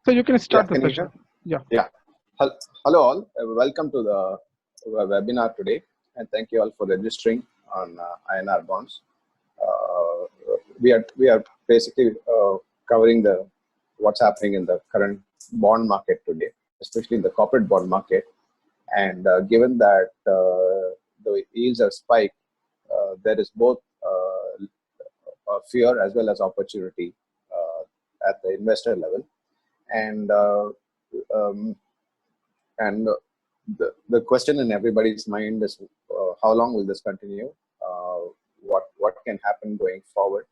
So you can Yeah, start the can you session. hear? Yeah. Yeah. Hello all. Welcome to the webinar today, and thank you all for registering on INR bonds. We are basically covering the what's happening in the current bond market today, especially in the corporate bond market. And given that the yields are spiked, there is both fear as well as opportunity at the investor level. And um, and the question in everybody's mind is how long will this continue? What can happen going forward?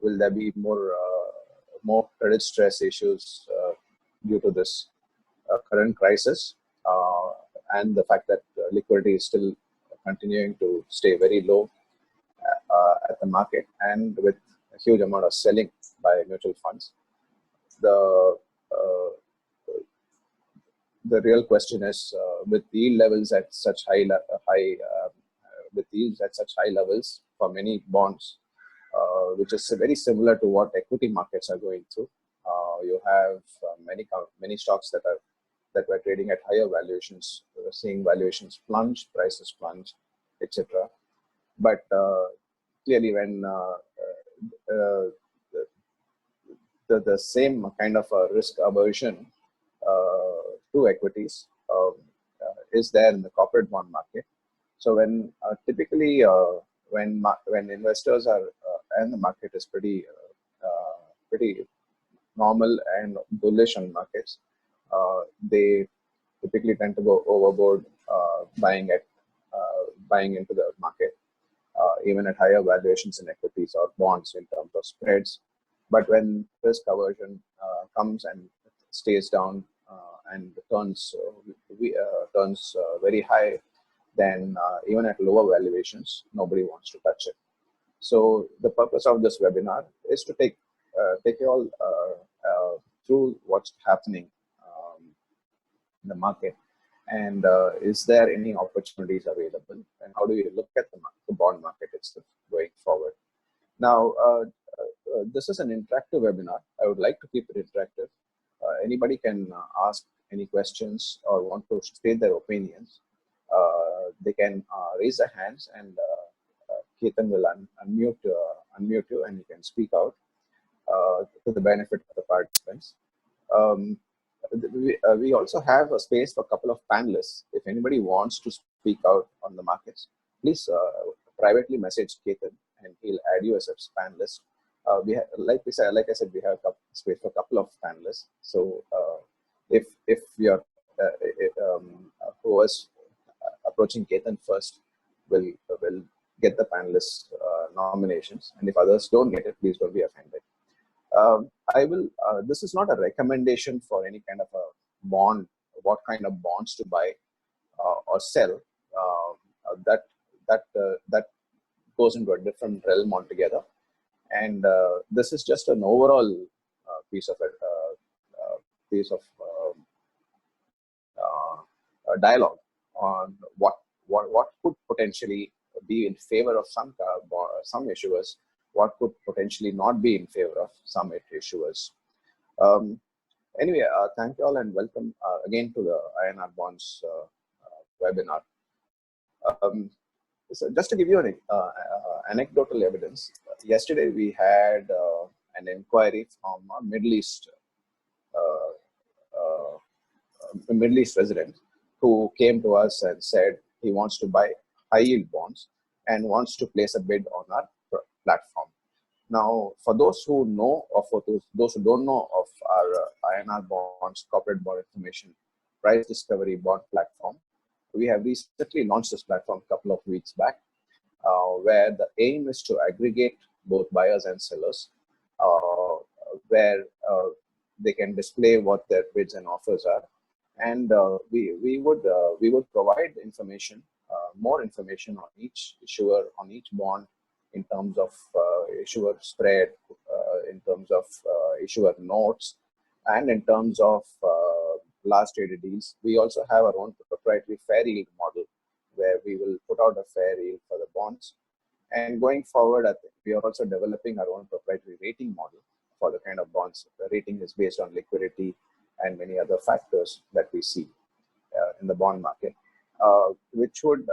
Will there be more credit stress issues due to this current crisis, and the fact that liquidity is still continuing to stay very low at the market, and with a huge amount of selling by mutual funds? The uh, the real question is, with yield levels at such with yields at such high levels for many bonds, which is very similar to what equity markets are going through. You have many stocks that were trading at higher valuations. We're seeing valuations plunge, prices plunge, etc. But clearly, when the same kind of risk aversion to equities is there in the corporate bond market. So when typically when investors are and the market is pretty normal and bullish on markets, they typically tend to go overboard, buying into the market, even at higher valuations in equities or bonds in terms of spreads. But when risk aversion comes and stays down and turns very high, then even at lower valuations, nobody wants to touch it. So the purpose of this webinar is to take you all through what's happening in the market, and is there any opportunities available, and how do you look at the bond market itself going forward. Now, this is an interactive webinar. I would like to keep it interactive. Anybody can ask any questions or want to state their opinions. They can raise their hands, and Ketan will unmute you, and you can speak out to the benefit of the participants. We also have a space for a couple of panelists. If anybody wants to speak out on the markets, please privately message Ketan, and he'll add you as a panelist. Like I said, we have space for a couple of panelists. So if you're who was approaching Ketan first will get the panelist nominations, and if others don't get it, please don't be offended. This is not a recommendation for any kind of a bond, what kind of bonds to buy or sell. That goes into a different realm altogether. And this is just an overall piece of dialogue on what could potentially be in favor of some issuers, what could potentially not be in favor of some issuers. Anyway, thank you all, and welcome again to the INR Bonds webinar. So just to give you an anecdotal evidence, yesterday we had an inquiry from a Middle East resident who came to us and said he wants to buy high yield bonds and wants to place a bid on our platform. Now, for those who know, or for those who don't know of our INR Bonds corporate bond information price discovery bond platform, we have recently launched this platform a couple of weeks back, where the aim is to aggregate both buyers and sellers, where they can display what their bids and offers are, and we would provide information, more information on each issuer, on each bond, in terms of issuer spread, in terms of issuer notes, and in terms of last traded deals. We also have our own proprietary fair yield model, where we will put out a fair yield for the bonds. And going forward, I think we are also developing our own proprietary rating model for the kind of bonds. The rating is based on liquidity, and many other factors that we see in the bond market, which would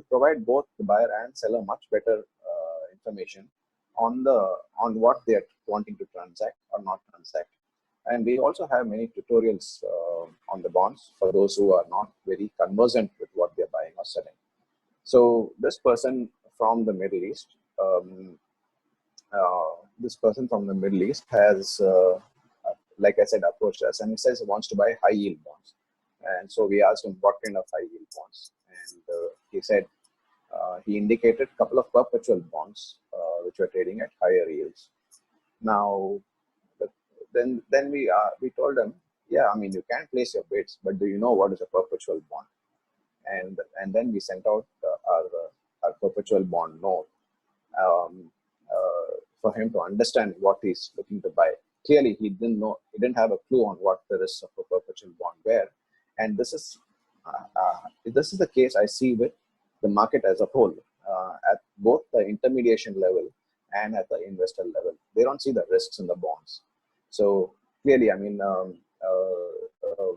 provide both the buyer and seller much better information on what they are wanting to transact or not transact. And we also have many tutorials on the bonds for those who are not very conversant with what they're buying or selling. So this person from the Middle East, has, like I said, approached us, and he says he wants to buy high yield bonds. And so we asked him what kind of high yield bonds, and he said he indicated a couple of perpetual bonds which were trading at higher yields. Now, then we told him, yeah, I mean, you can place your bids, but do you know what is a perpetual bond? And then we sent out our perpetual bond note um, for him to understand what he's looking to buy. Clearly, he didn't have a clue on what the risks of a perpetual bond were, and this is the case I see with the market as a whole, at both the intermediation level and at the investor level. They don't see the risks in the bonds. So clearly, I mean,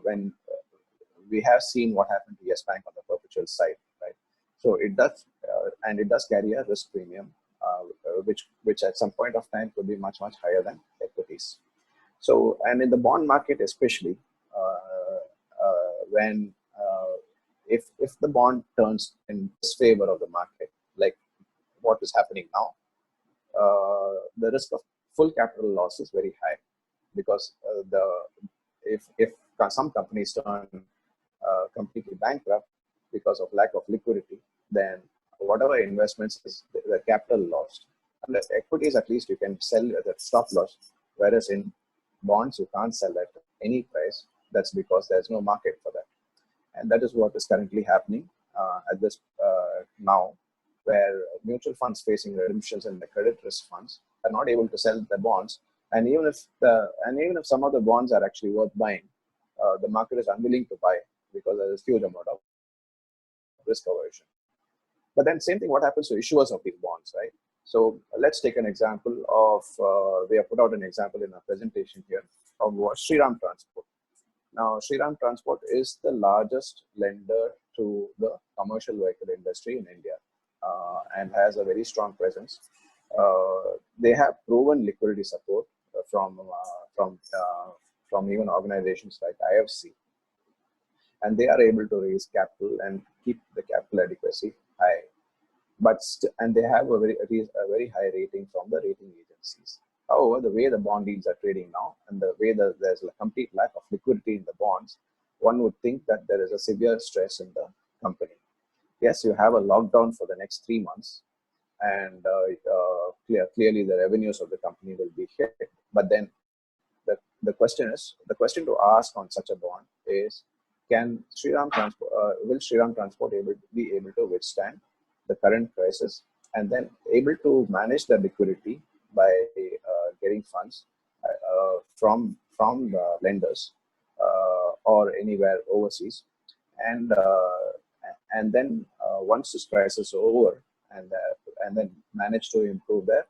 when we have seen what happened to Yes Bank on the perpetual side, right? So it does, and it does carry a risk premium, which at some point of time could be much higher than equities. So, and in the bond market especially, when if the bond turns in disfavor of the market, like what is happening now, the risk of full capital loss is very high, because if some companies turn completely bankrupt because of lack of liquidity, then whatever investments is the capital lost. Unless equities, at least you can sell at a stop loss, whereas in bonds you can't sell at any price. That's because there's no market for that, and that is what is currently happening at this now, where mutual funds facing redemptions and the credit risk funds are not able to sell the bonds, and even if some of the bonds are actually worth buying, the market is unwilling to buy because there is huge amount of risk aversion. But then same thing, what happens to issuers of these bonds, right? So let's take an example of, we have put out an example in our presentation here of Shriram Transport. Now, Shriram Transport is the largest lender to the commercial vehicle industry in India, and has a very strong presence. They have proven liquidity support from even organizations like IFC, and they are able to raise capital and keep the capital adequacy high. And they have a very high rating from the rating agencies. However, the way the bond yields are trading now, and the way that there's a complete lack of liquidity in the bonds, one would think that there is a severe stress in the company. Yes, you have a lockdown for the next 3 months, and clearly the revenues of the company will be hit. But then the question to ask on such a bond is, will Shriram Transport be able to withstand the current crisis, and then able to manage the liquidity by getting funds from the lenders or anywhere overseas, and then once this crisis is over, and then manage to improve their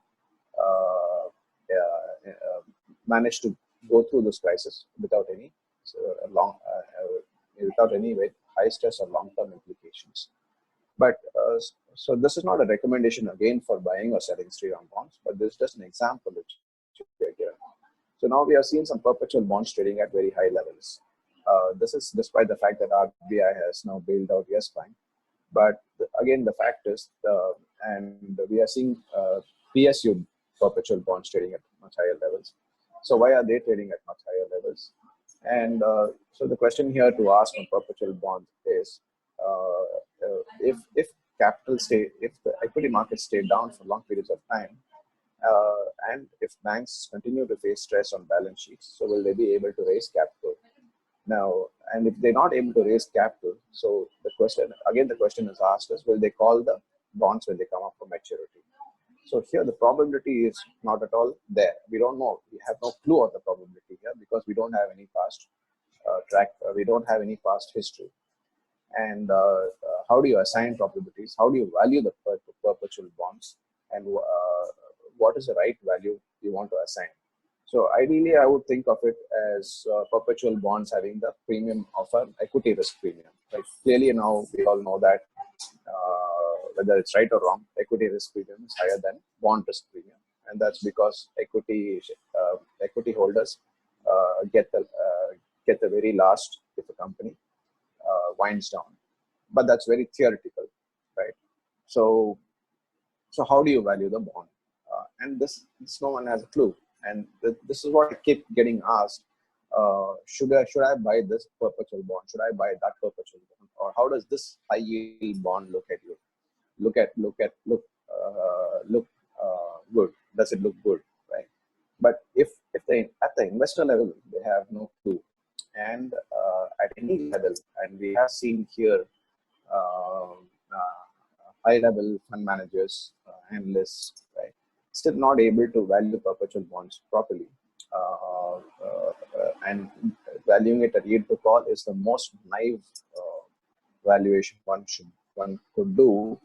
manage to go through this crisis without any high stress or long-term implications. But so this is not a recommendation again for buying or selling Shriram bonds, but this is just an example which we are given. So now we have seen some perpetual bonds trading at very high levels. This is despite the fact that RBI has now bailed out Yes Bank. But again, the fact is, and we are seeing PSU perpetual bonds trading at much higher levels. So why are they trading at much higher levels? And so the question here to ask on perpetual bonds is, if the equity markets stay down for long periods of time, and if banks continue to face stress on balance sheets, so will they be able to raise capital? Now, and if they're not able to raise capital, so the question is asked is, will they call the bonds when they come up for maturity? So here the probability is not at all there. We don't know. We have no clue on the probability here, because we don't have any past we don't have any past history. And how do you assign probabilities? How do you value the perpetual bonds? And what is the right value you want to assign? So ideally, I would think of it as perpetual bonds having the premium of an equity risk premium. Right? Clearly, now we all know that whether it's right or wrong, equity risk premium is higher than bond risk premium, and that's because equity holders get the very last if a company winds down. But that's very theoretical, right? So so how do you value the bond? And this no one has a clue. And this is what I keep getting asked. Should I buy this perpetual bond? Should I buy that perpetual bond? Or how does this high yield bond look at you? Look good. Does it look good? Right. But if they at the investor level they have no clue, and at any level, and we have seen here uh, uh, high level fund managers, analysts, right, still not able to value perpetual bonds properly. And valuing it at yield to call is the most naive valuation one could do,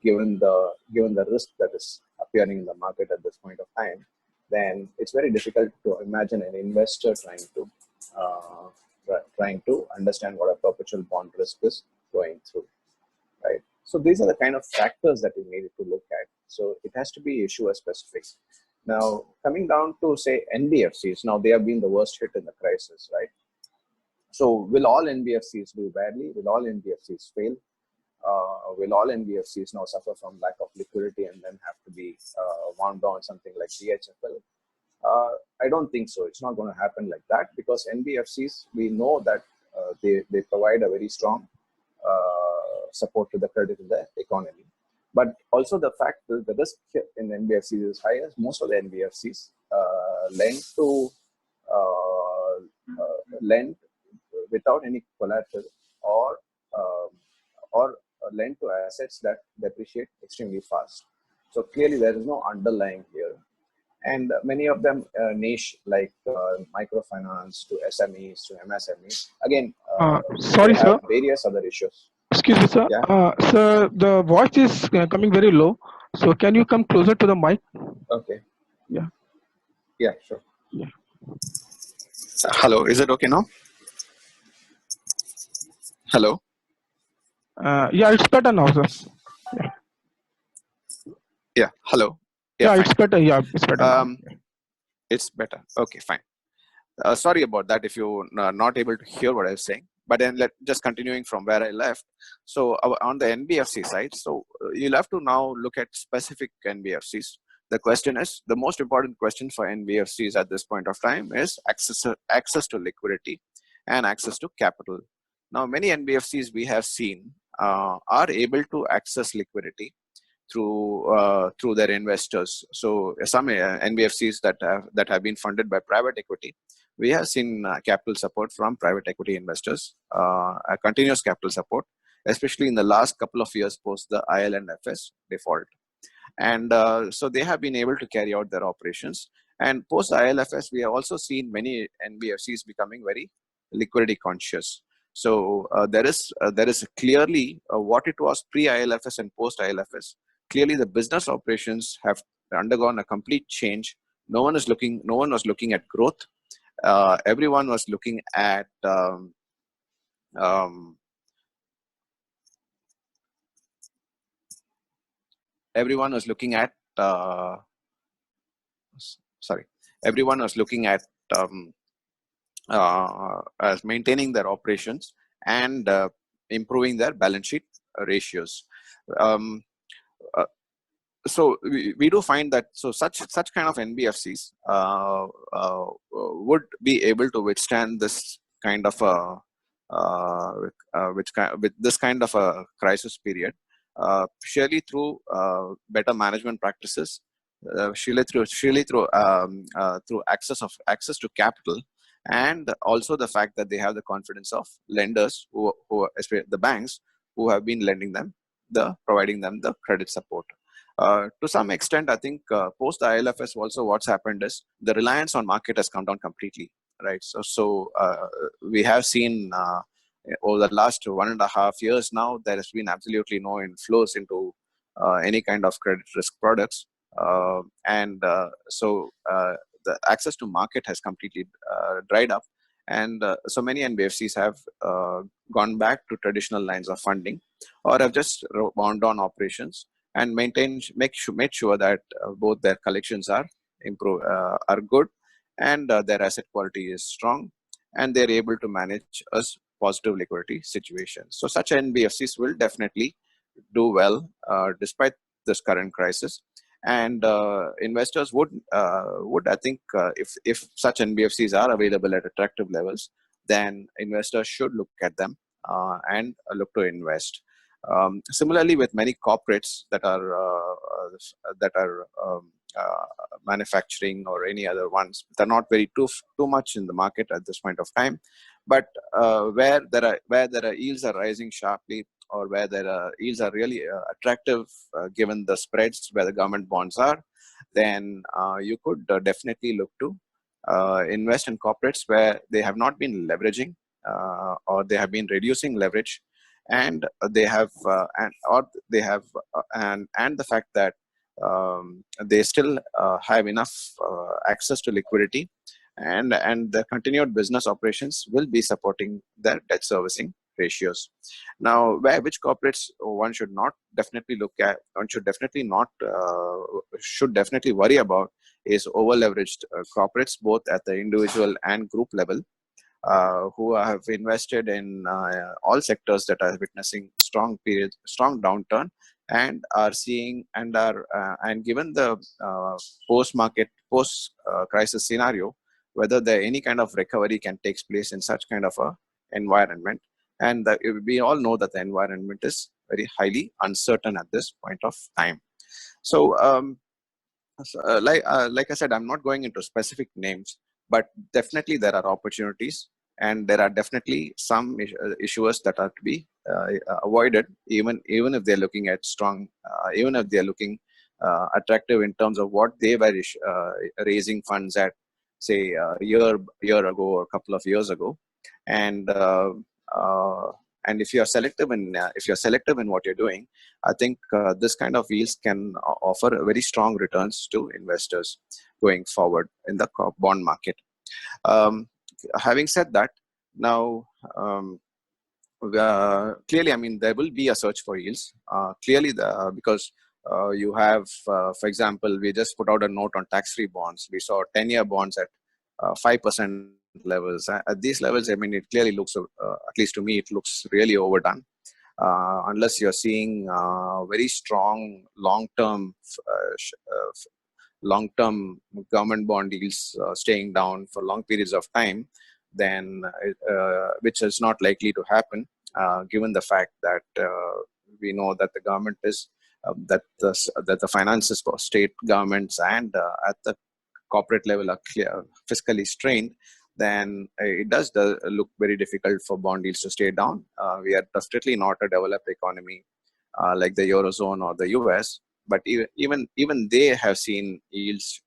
given the risk that is appearing in the market at this point of time. Then it's very difficult to imagine an investor uh, trying to understand what a perpetual bond risk is going through, right? So these are the kind of factors that we need to look at. So it has to be issuer specific. Now, coming down to say NBFCs, now they have been the worst hit in the crisis, right? So will all NBFCs do badly? Will all NBFCs fail? Will all NBFCs now suffer from lack of liquidity and then have to be wound down something like DHFL? I don't think so. It's not going to happen like that, because NBFCs, we know that they provide a very strong support to the credit of the economy. But also the fact that the risk in NBFCs is high, as most of the NBFCs lend without any collateral, or um, or lend to assets that depreciate extremely fast. So clearly there is no underlying here. And many of them niche, like microfinance to SMEs to MSMEs. Again, they Sorry, have sir. various other issues. Excuse me, sir. Yeah. Sir, the voice is coming very low. So can you come closer to the mic? Okay. Yeah. Yeah, sure. Yeah. Hello. Is it okay now? Hello. Yeah, it's better now, sir. Yeah. Yeah. Hello. Yeah, Yeah, fine. it's better. Yeah, it's better now. Um, it's better. Okay, fine. Sorry about that if you're not able to hear what I was saying. But then just continuing from where I left. So on the NBFC side, so you'll have to now look at specific NBFCs. The question is, the most important question for NBFCs at this point of time is access to liquidity and access to capital. Now, many NBFCs we have seen are able to access liquidity through their investors. So some NBFCs that have been funded by private equity, we have seen capital support from private equity investors, a continuous capital support, especially in the last couple of years post the IL and FS default. And so they have been able to carry out their operations. And post ILFS, we have also seen many NBFCs becoming very liquidity conscious. So there is clearly what it was pre ILFS and post ILFS. Clearly, the business operations have undergone a complete change. No one was looking at growth. Everyone was looking at um, everyone was looking at sorry everyone was looking at um, as maintaining their operations and improving their balance sheet ratios. Um, uh, so we do find that such kind of NBFCs would be able to withstand this kind of a with this kind of a crisis period, surely through better management practices, through access to capital, and also the fact that they have the confidence of lenders especially the banks, who have been lending them providing them the credit support. To some extent, I think post the ILFS also what's happened is the reliance on market has come down completely, right? So we have seen over the last 1.5 years now, there has been absolutely no inflows into any kind of credit risk products. And so the access to market has completely dried up, and so many NBFCs have gone back to traditional lines of funding, or have just wound on operations and made sure that both their collections are good, and their asset quality is strong, and they're able to manage a positive liquidity situation. So such NBFCs will definitely do well despite this current crisis. And investors would I think, if such NBFCs are available at attractive levels, then investors should look at them and look to invest. Similarly, with many corporates that are manufacturing or any other ones, they're not very too much in the market at this point of time. But where there are yields are rising sharply, or where the yields are really attractive, given the spreads where the government bonds are, then you could definitely look to invest in corporates where they have not been leveraging, or they have been reducing leverage, and they have and the fact that they still have enough access to liquidity, and the continued business operations will be supporting their debt servicing ratios. Now, which corporates one should definitely not should definitely worry about is over leveraged corporates, both at the individual and group level, who have invested in all sectors that are witnessing strong downturn, and are seeing and given the post crisis scenario, whether any kind of recovery can take place in such kind of a environment. And we all know that the environment is very highly uncertain at this point of time. So, like I said, I'm not going into specific names, but definitely there are opportunities, and there are definitely some issuers that are to be avoided, even if they're looking at strong, even if they're looking attractive in terms of what they were raising funds at, say, a year ago or a couple of years ago. And uh, and if you're selective in what you're doing, I think this kind of yields can offer very strong returns to investors going forward in the bond market. Um, Having said that, now, clearly, I mean, there will be a search for yields. Because you have, for example, we just put out a note on tax-free bonds. We saw 10-year bonds at 5% levels. At these levels, I mean, it clearly looks, at least to me, it looks really overdone. Unless you're seeing very strong long-term government bond yields staying down for long periods of time, then which is not likely to happen, given the fact that we know that the government is that the finances for state governments and at the corporate level are fiscally strained. Then it does look very difficult for bond yields to stay down. We are definitely not a developed economy like the Eurozone or the US, but even they have seen yields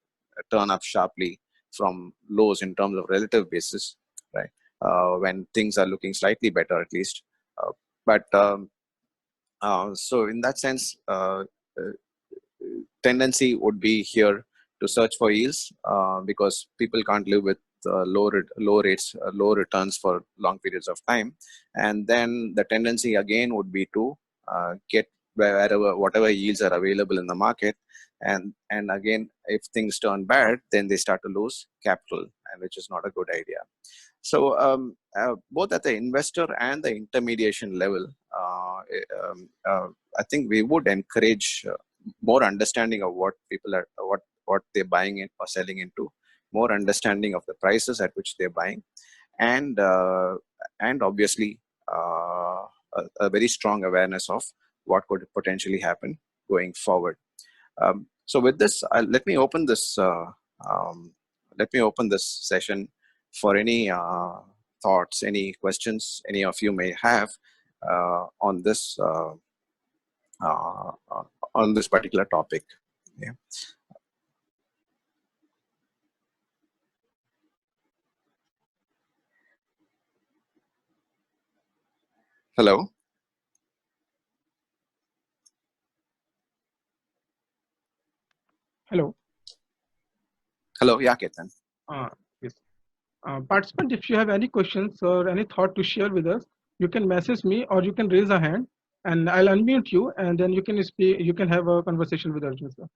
turn up sharply from lows in terms of relative basis, right? When things are looking slightly better, at least. So in that sense, tendency would be here to search for yields, because people can't live with low rates, low returns for long periods of time. And then the tendency again would be to get whatever yields are available in the market. And again, if things turn bad, then they start to lose capital, and which is not a good idea. So both at the investor and the intermediation level, I think we would encourage more understanding of what people are, what they're buying in or selling into, more understanding of the prices at which they're buying, and obviously a very strong awareness of what could potentially happen going forward. So with this, let me open this session for any thoughts, any questions any of you may have on this uh, on this particular topic. Yeah. Hello. Hello. Hello, yeah, Ketan. Uh, yes. Participant, if you have any questions or any thought to share with us, you can message me or you can raise a hand, and I'll unmute you, and then you can speak. You can have a conversation with Arjun, sir.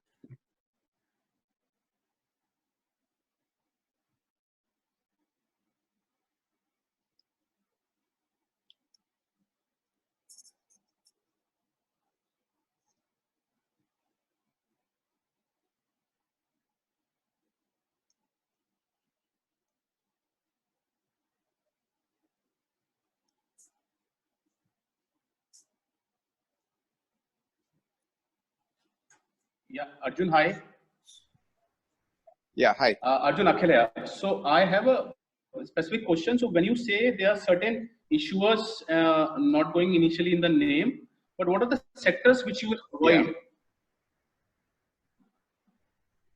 Yeah, Arjun, hi. Yeah, hi. Arjun Akhil here. So I have a specific question. So when you say there are certain issuers not going initially in the name, but what are the sectors which you will Yeah.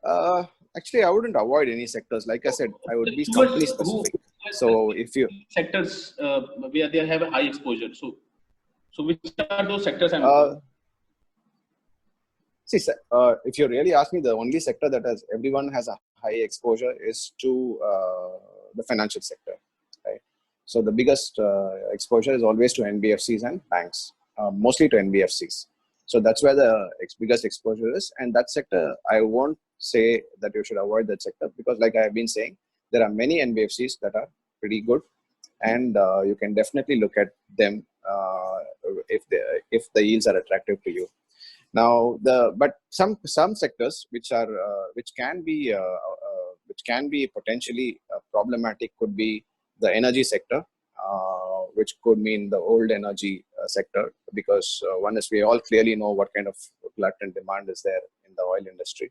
avoid? Actually, I wouldn't avoid any sectors. Like I said, I would The be company issuers who specific. have So if you, specific sectors where they have a high exposure. So which are those sectors? uh, see, if you really ask me, the only sector that has everyone has a high exposure is to the financial sector, right? So the biggest exposure is always to NBFCs and banks, mostly to NBFCs. So that's where the biggest exposure is, and that sector I won't say that you should avoid that sector because, like I have been saying, there are many NBFCs that are pretty good, and you can definitely look at them if the yields are attractive to you. Now, but some sectors which can be potentially problematic could be the energy sector, which could mean the old energy sector, because one is we all clearly know what kind of latent demand is there in the oil industry,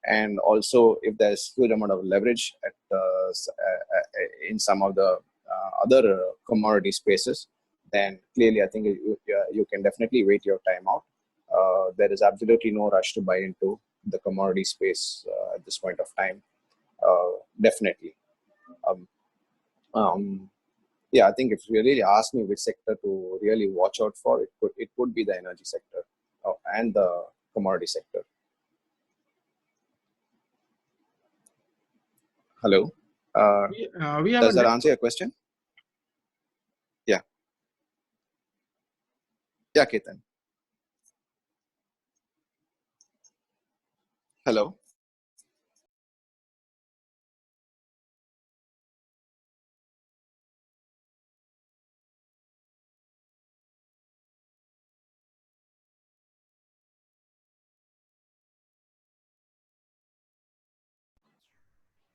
and also if there's huge amount of leverage in some of the other commodity spaces, then clearly I think you can definitely wait your time out. There is absolutely no rush to buy into the commodity space at this point of time. Definitely. Um, um, yeah, I think if you really ask me which sector to really watch out for, it could be the energy sector and the commodity sector. Hello. We have a Does that answer your question? Yeah. Yeah, Ketan. Hello.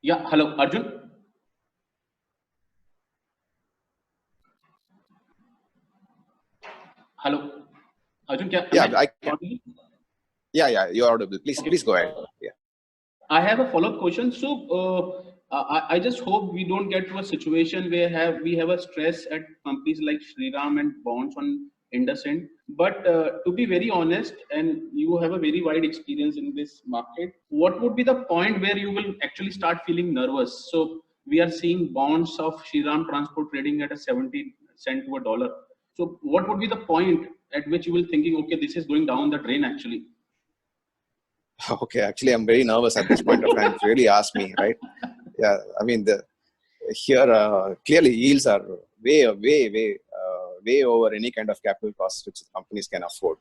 Yeah, hello, Arjun. Hello, Arjun. Am Yeah, I I can. audible? Yeah, you're audible. Okay. Please go ahead. Yeah. I have a follow-up question. So, I just hope we don't get to a situation where we have a stress at companies like Shriram and bonds on IndusInd. But to be very honest, and you have a very wide experience in this market, what would be the point where you will actually start feeling nervous? So, we are seeing bonds of Shriram Transport trading at a 70 cent to a dollar. So, what would be the point at which you will thinking, okay, this is going down the drain actually? Okay. Actually, I'm very nervous at this point of time. If you really ask me, right? Yeah. I mean, here clearly yields are way over any kind of capital costs which companies can afford,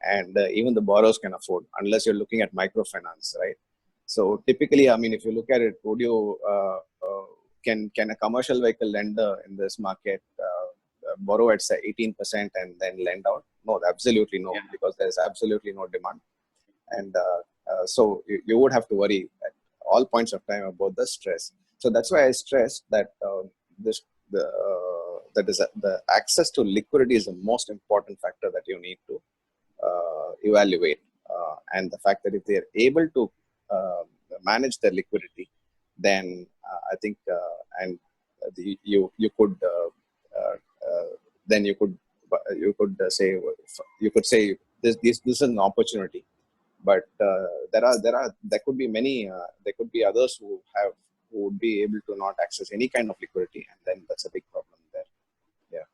and even the borrowers can afford, unless you're looking at microfinance, right? So typically, I mean, if you look at it, would you can a commercial vehicle lender in this market borrow at say 18% and then lend out? No, absolutely no, Yeah. because there's absolutely no demand, and so you would have to worry at all points of time about the stress. So that's why I stress that this that is the access to liquidity is the most important factor that you need to evaluate, and the fact that if they are able to manage their liquidity, then I think and you could then you could say this is an opportunity, but there could be many there could be others who would be able to not access any kind of liquidity, and then that's a big problem there. Yeah.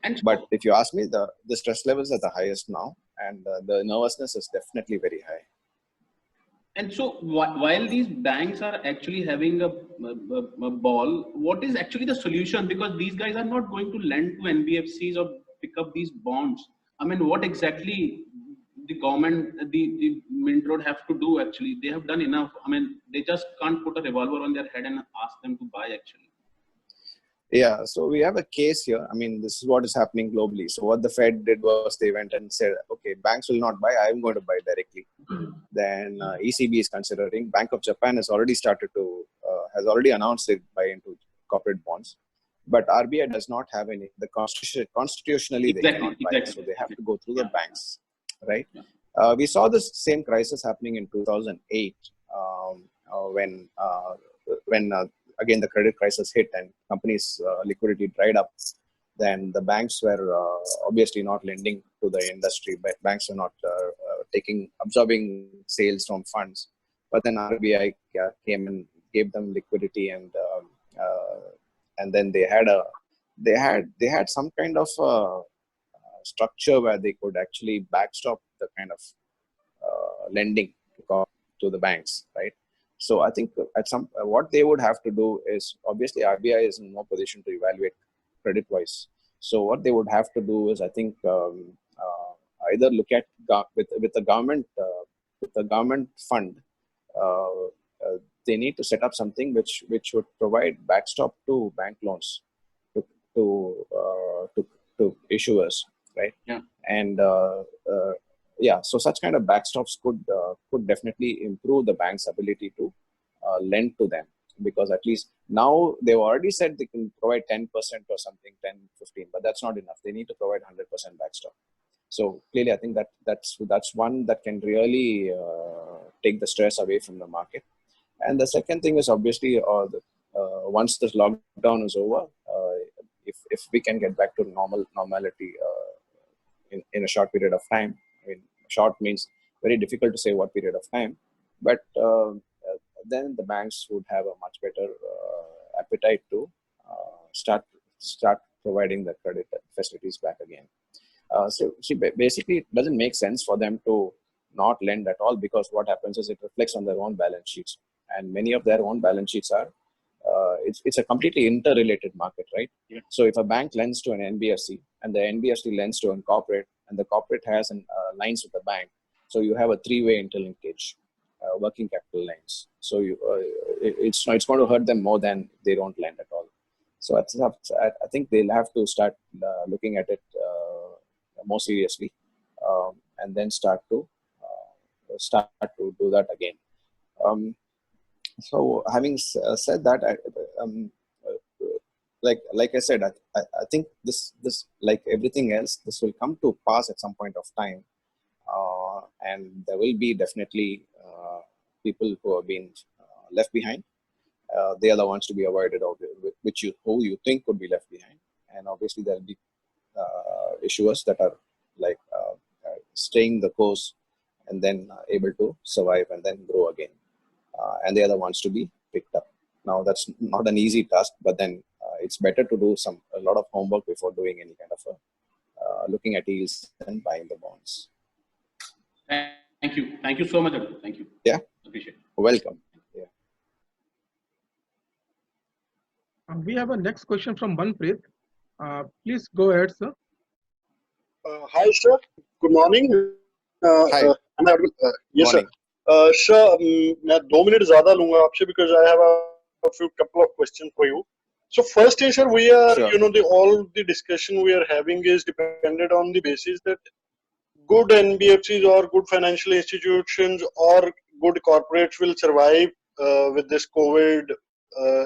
And But so, if you ask me, the stress levels are the highest now, and the nervousness is definitely very high. And so while these banks are actually having a ball, what is actually the solution? Because these guys are not going to lend to NBFCs or pick up these bonds. I mean, what exactly the government, the Mint Road have to do actually? They have done enough. I mean, they just can't put a revolver on their head and ask them to buy actually. Yeah, so we have a case here. I mean, this is what is happening globally. So what the Fed did was they went and said, okay, banks will not buy. I'm going to buy directly. Then ECB is considering. Bank of Japan has already has already announced it buy into corporate bonds. But RBI does not have any. The constitutionally they cannot buy, so they have to go through the banks, right? We saw this same crisis happening in 2008 when again the credit crisis hit and companies' liquidity dried up. Then the banks were obviously not lending to the industry, but banks were not absorbing sales from funds. But then RBI came and gave them liquidity, and then they had some kind of structure where they could actually backstop the kind of lending to the banks, right? So I think what they would have to do is, obviously RBI is in no position to evaluate credit wise. So what they would have to do is, I think, either look at with the government fund. They need to set up something which would provide backstop to bank loans to issuers, right? Yeah. And so such kind of backstops could definitely improve the bank's ability to lend to them, because at least now they've already said they can provide 10% or something, 10, 15, but that's not enough. They need to provide 100% backstop. So clearly, I think that's one that can really take the stress away from the market. And the second thing is, obviously, once this lockdown is over, if we can get back to normality in a short period of time. I mean, short means very difficult to say what period of time, but then the banks would have a much better appetite to start providing the credit facilities back again. So basically, it doesn't make sense for them to not lend at all, because what happens is it reflects on their own balance sheets, and many of their own balance sheets are it's a completely interrelated market, right? Yeah. So if a bank lends to an NBFC and the NBFC lends to a corporate, and the corporate has lines with the bank, so you have a three-way interlinkage, working capital lines. So it's going to hurt them more than they don't lend at all. So I think they'll have to start looking at it more seriously, and then start to do that again. So having said that, like I said, I think this like everything else, this will come to pass at some point of time, and there will be definitely people who have been left behind. They are the ones to be avoided, or who you think could be left behind, and obviously there will be issuers that are like staying the course and then able to survive and then grow again. And they are the ones to be picked up. Now, that's not an easy task, but then it's better to do a lot of homework before doing any kind of looking at yields and buying the bonds. Thank you so much. Thank you. Yeah, appreciate it. Welcome. Yeah. We have a next question from Manpreet. Please go ahead, sir. Hi, sir. Good morning. Hi. Yes, Morning. sir. Sir, मैं 2 minutes ज़्यादा लूँगा आपसे, because I have a couple of questions for you. So first is, sir, we are, Sure. all the discussion we are having is dependent on the basis that good NBFCs or good financial institutions or good corporates will survive with this COVID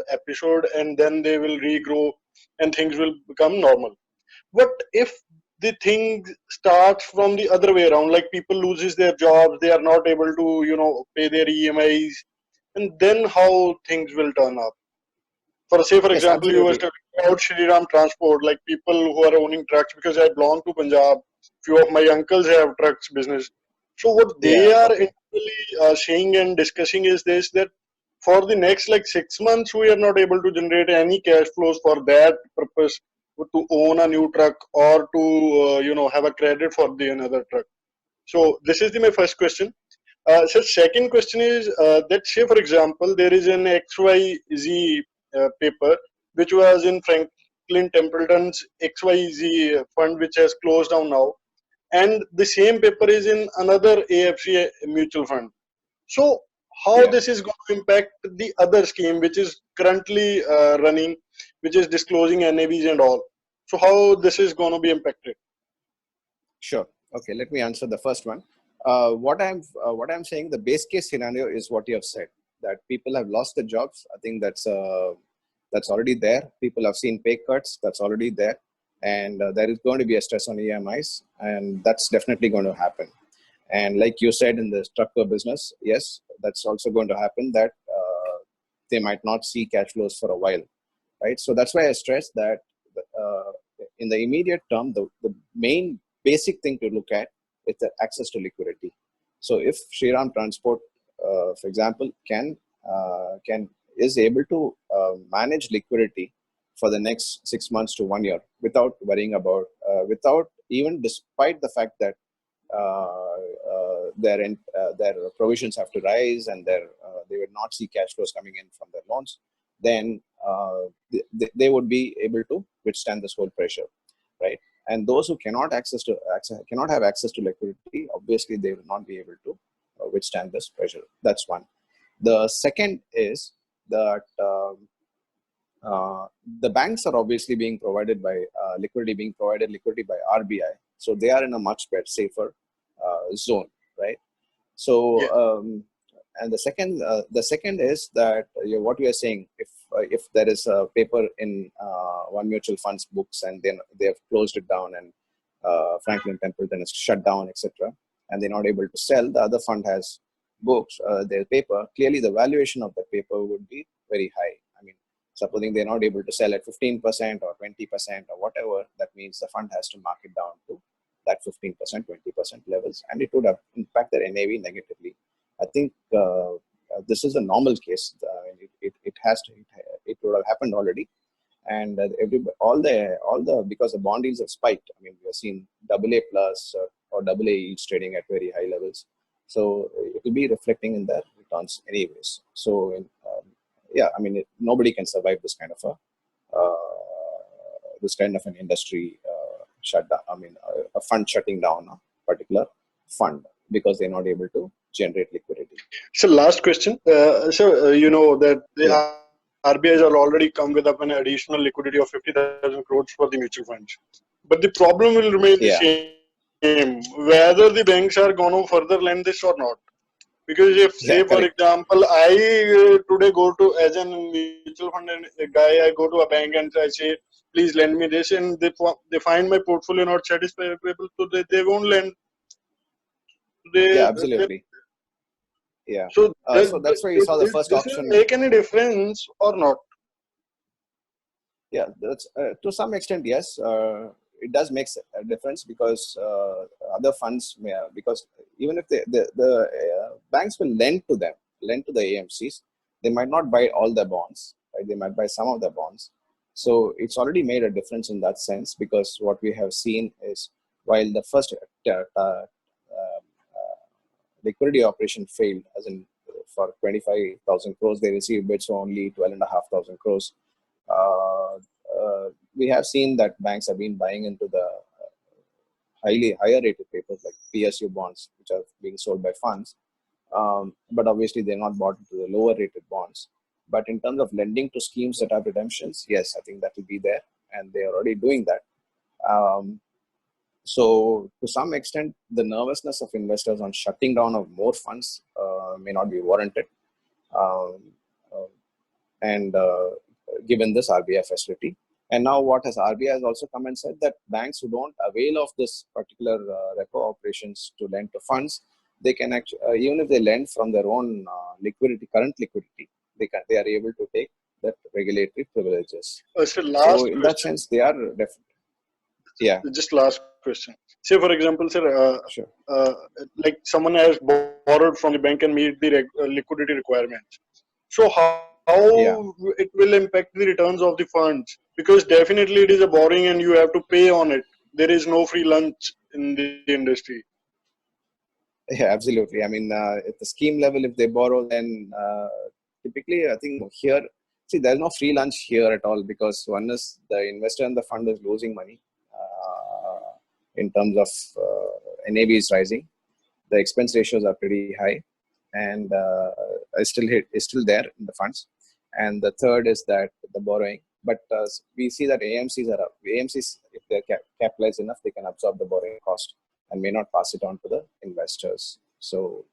episode, and then they will regrow and things will become normal. What if the thing starts from the other way around, like people loses their jobs, they are not able to pay their EMIs, and then how things will turn up? For example, you were talking about Shriram Transport, like people who are owning trucks, because I belong to Punjab, few of my uncles have trucks business. So what they are actually saying and discussing is this, that for the next 6 months we are not able to generate any cash flows for that purpose, to own a new truck or to have a credit for the another truck. So this is my first question. So second question is that say for example there is an XYZ paper which was in Franklin Templeton's XYZ fund which has closed down now, and the same paper is in another AFC mutual fund. So how Yeah. this is going to impact the other scheme which is currently running, which is disclosing NAVs and all. So how this is going to be impacted? Sure. Okay, let me answer the first one. What I'm saying, the base case scenario is what you have said, that people have lost their jobs. I think that's already there. People have seen pay cuts. That's already there, and there is going to be a stress on EMIs, and that's definitely going to happen. And like you said in the trucker business, yes, that's also going to happen. That they might not see cash flows for a while, right? So that's why I stress that uh, in the immediate term, the main basic thing to look at is the access to liquidity. So if Shriram Transport, for example, can is able to manage liquidity for the next 6 months to 1 year without worrying about, without even despite the fact that their provisions have to rise and they would not see cash flows coming in from their loans, then they would be able to withstand this whole pressure, right? And those who cannot have access to liquidity, obviously they will not be able to withstand this pressure. That's one. The second is that the banks are obviously being provided by liquidity by RBI, so they are in a much better, safer zone, right? So, Yeah. and the second is that what we are saying, if there is a paper in one mutual fund's books and then they have closed it down and Franklin Templeton is shut down, etc., and they're not able to sell, the other fund has books, their paper. Clearly, the valuation of the paper would be very high. I mean, supposing they're not able to sell at 15% or 20% or whatever, that means the fund has to mark it down to that 15%, 20% levels, and it would have impact their NAV negatively. I think this is a normal case. It would have happened already, and all the because the bond yields have spiked. I mean, we have seen AA plus or AA yields trading at very high levels, so it will be reflecting in their returns anyways. So, yeah, I mean, nobody can survive this kind of an industry shutdown. I mean, a fund shutting down a particular fund because they're not able to generate liquidity. So last question. You know that the Yeah, RBI has already come with up an additional liquidity of 50,000 crores for the mutual funds. But the problem will remain the yeah, same, whether the banks are going to further lend this or not. Because if, say, for yeah, correct. example, I today go to, as an mutual fund and a guy, I go to a bank and I say, please lend me this, and they find my portfolio not satisfiable, so they won't lend. Yeah, They absolutely. Yeah. So So that's why you saw the first this will auction. make any difference or not? Yeah, that's to some extent, yes. It does make a difference because other funds because even if the banks will lend to the AMCs, they might not buy all the bonds, right? They might buy some of the bonds. So it's already made a difference in that sense, because what we have seen is, while the first liquidity operation failed, as in for 25,000 crores, they received bids for only 12,500 crores. Uh, we have seen that banks have been buying into the higher rated papers like PSU bonds, which are being sold by funds. But obviously, they're not bought into the lower rated bonds. But in terms of lending to schemes that have redemptions, yes, I think that will be there, and they are already doing that. Um, so, to some extent, the nervousness of investors on shutting down of more funds may not be warranted. Um, uh, and given this RBI facility. And now what has RBI has also come and said that banks who don't avail of this particular repo operations to lend to funds, they can actually, even if they lend from their own current liquidity, they are able to take that regulatory privileges. So So last in that question, sense, they are yeah, just last question. Say for example, sir, sure. like someone has borrowed from the bank and meet the liquidity requirements. So Yeah. how it will impact the returns of the funds? Because definitely it is a borrowing and you have to pay on it. There is no free lunch in the industry. Yeah, absolutely. I mean, at the scheme level, if they borrow, then typically, I think here, see, there's no free lunch here at all, because one is the investor and the fund is losing money in terms of NAV is rising. The expense ratios are pretty high, and is still there in the funds. And the third is that the borrowing. But we see that AMCs are up. AMCs, if they're capitalized enough, they can absorb the borrowing cost and may not pass it on to the investors. So,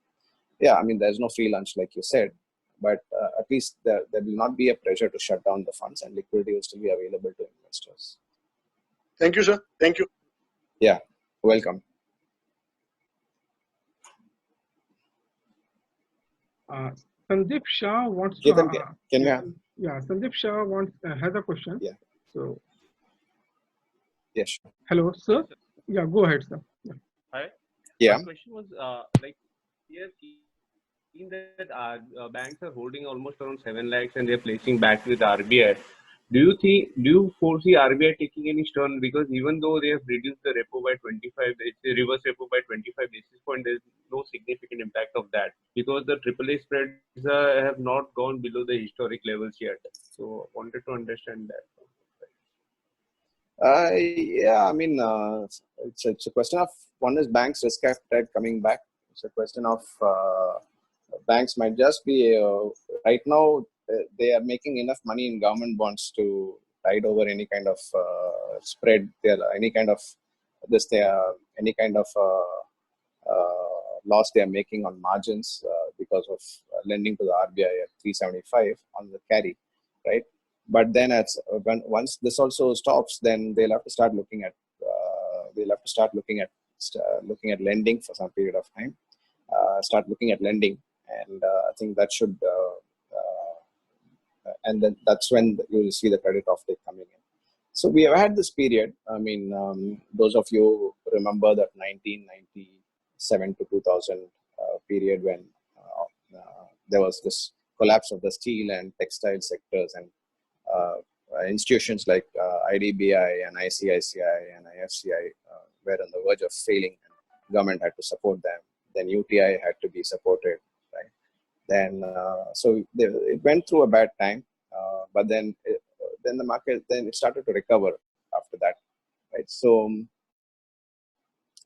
yeah, I mean, there's no free lunch, like you said, but at least there will not be a pressure to shut down the funds, and liquidity will still be available to investors. Thank you, sir. Thank you. Yeah, welcome. Sandeep Shah wants to. Ketan, can we have? Yeah, Sandeep Shah wants has a question. Yeah. So, Yeah, sure. hello, sir. Yeah, go ahead, sir. Yeah. Hi. Yeah. My question was like we have seen that our banks are holding almost around 7 lakhs and they're placing back with RBI. Do you foresee RBI taking any stern, because even though they have reduced the repo by 25, the reverse repo by 25 basis point, there's no significant impact of that because the AAA spreads have not gone below the historic levels yet. So wanted to understand that. Yeah, I mean, it's a question of, one is banks' risk appetite coming back. It's a question of banks might just be right now they are making enough money in government bonds to tide over any kind of spread. Any kind of any kind of loss they are making on margins because of lending to the RBI at 375 on the carry, right? But then once this also stops, then they'll have to start looking at looking at lending for some period of time. Start looking at lending, and I think that should and then that's when you will see the credit offtake coming in. So we have had this period. I mean, those of you remember that 1997 to 2000 period when there was this collapse of the steel and textile sectors, and institutions like IDBI and ICICI and IFCI were on the verge of failing, and government had to support them. Then UTI had to be supported, right? Then so it went through a bad time, but then the market, then it started to recover after that, right? So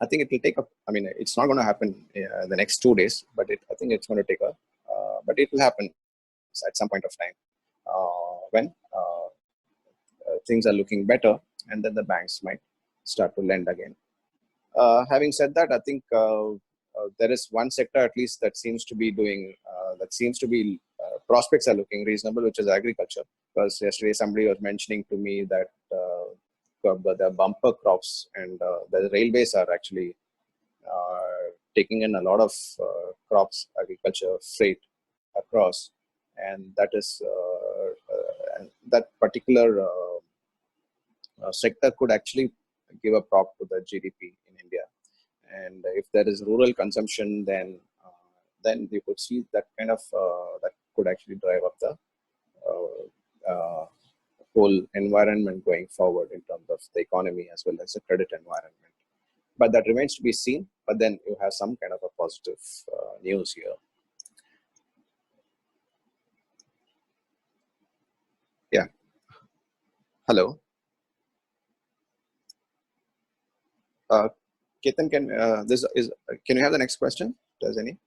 I think it will take I mean, it's not going to happen the next 2 days, but I think it's going to take but it will happen at some point of time when things are looking better, and then the banks might start to lend again. Having said that, I think there is one sector at least that seems to be prospects are looking reasonable, which is agriculture. Because yesterday somebody was mentioning to me that the bumper crops and the railways are actually taking in a lot of crops, agriculture freight across, and that is that particular sector could actually give a prop to the GDP in India. And if there is rural consumption, then you could see that kind of that could actually drive up the whole environment going forward in terms of the economy as well as the credit environment. But that remains to be seen. But then you have some kind of a positive news here. Yeah. Hello. Ketan, can you have the next question? Does any?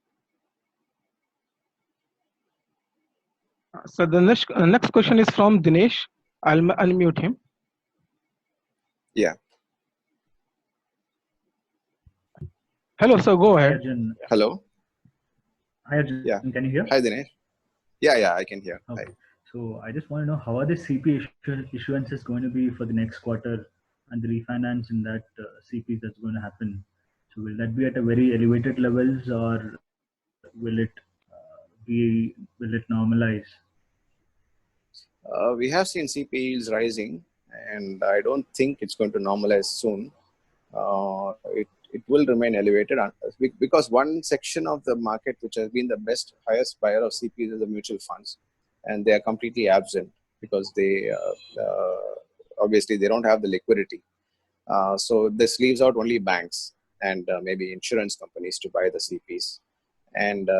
So the next question is from Dinesh. I'll unmute him. Yeah. Hello, sir. Go ahead. Hello. Hi, Arjun. Yeah. Can you hear? Hi, Dinesh. Yeah, I can hear. Okay. Hi. So I just want to know, how are the CP issuances going to be for the next quarter, and the refinance in that CP that's going to happen? So will that be at a very elevated levels, or will it normalize? We have seen CP yields rising, and I don't think it's going to normalize soon. It will remain elevated because one section of the market which has been the highest buyer of CPs is the mutual funds, and they are completely absent because they obviously they don't have the liquidity. So this leaves out only banks, and maybe insurance companies to buy the CPs. And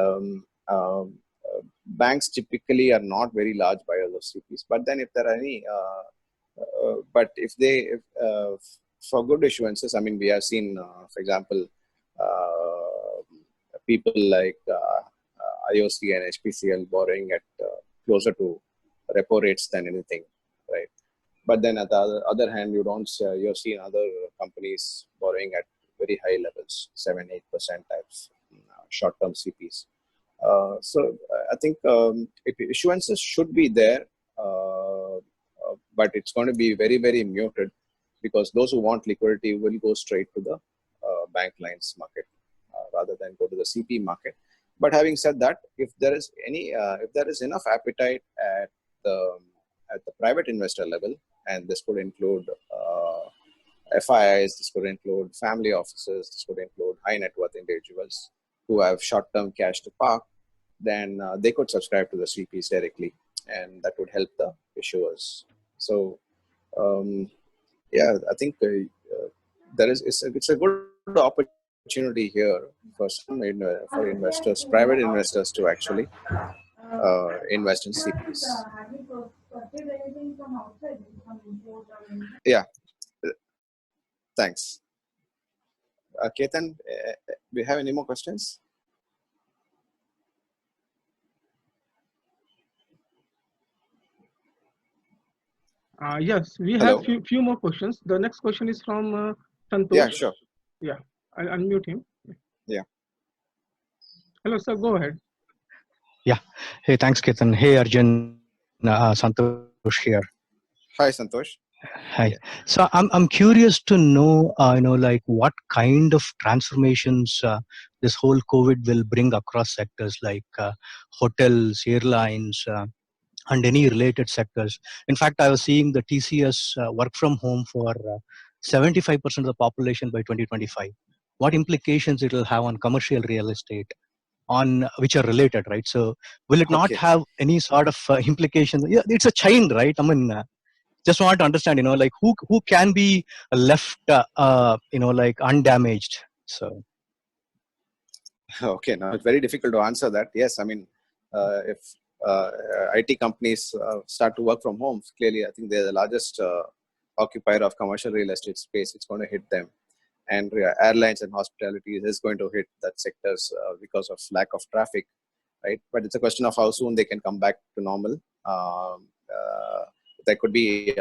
banks typically are not very large buyers of CPs. But then if there are any, but for good issuances, I mean, we have seen, for example, people like IOC and HPCL borrowing at closer to repo rates than anything, right? But then at the other hand, you've seen other companies borrowing at very high levels, 7-8% types short-term CPs. I think if issuances should be there, but it's going to be very, very muted, because those who want liquidity will go straight to the bank lines market rather than go to the CP market. But having said that, if there is enough appetite at the private investor level, and this could include FIIs, this could include family offices, this could include high net worth individuals who have short-term cash to park, then they could subscribe to the CPs directly, and that would help the issuers. So, yeah, I think it's a good opportunity here for for investors, private investors, to actually invest in CPs. Yeah, thanks. Ketan, do we have any more questions? Yes, we Hello? have few more questions. The next question is from Santosh. Yeah, sure. Yeah, I'll unmute him. Yeah. Hello, sir. Go ahead. Yeah. Hey, thanks, Ketan. Hey, Arjun. Santosh here. Hi, Santosh. Hi. So I'm curious to know, like what kind of transformations this whole COVID will bring across sectors like hotels, airlines, and any related sectors. In fact, I was seeing the TCS work from home for 75% of the population by 2025. What implications it will have on commercial real estate, on which are related, right? So will it not have any sort of implications? Yeah, it's a chain, right? I mean, just want to understand, like who can be left, like undamaged. So. Okay, now it's very difficult to answer that. Yes, I mean, if IT companies start to work from home, clearly I think they're the largest occupier of commercial real estate space. It's going to hit them. And airlines and hospitality is going to hit that sectors because of lack of traffic, right? But it's a question of how soon they can come back to normal. There could be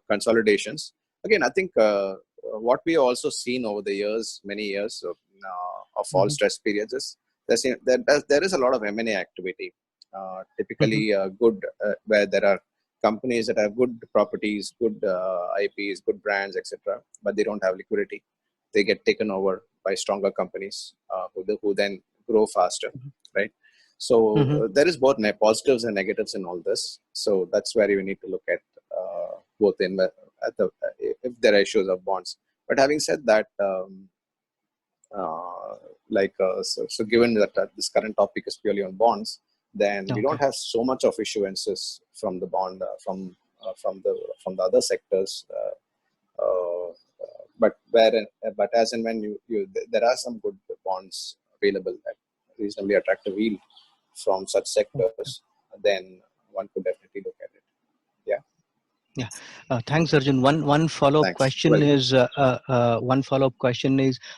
consolidations. Again, I think what we have also seen over the years, many years of all stress periods, is there is a lot of M&A activity. Typically, good where there are companies that have good properties, good IPs, good brands, etc., but they don't have liquidity. They get taken over by stronger companies who then grow faster, right? So there is both positives and negatives in all this. So that's where you need to look at both if there are issues of bonds. But having said that, so given that this current topic is purely on bonds, then we don't have so much of issuances from the bond from the other sectors. But as and when there are some good bonds available at reasonably attractive yield from such sectors, then one could definitely look at it. Yeah. Yeah. Thanks, Arjun. One follow-up question is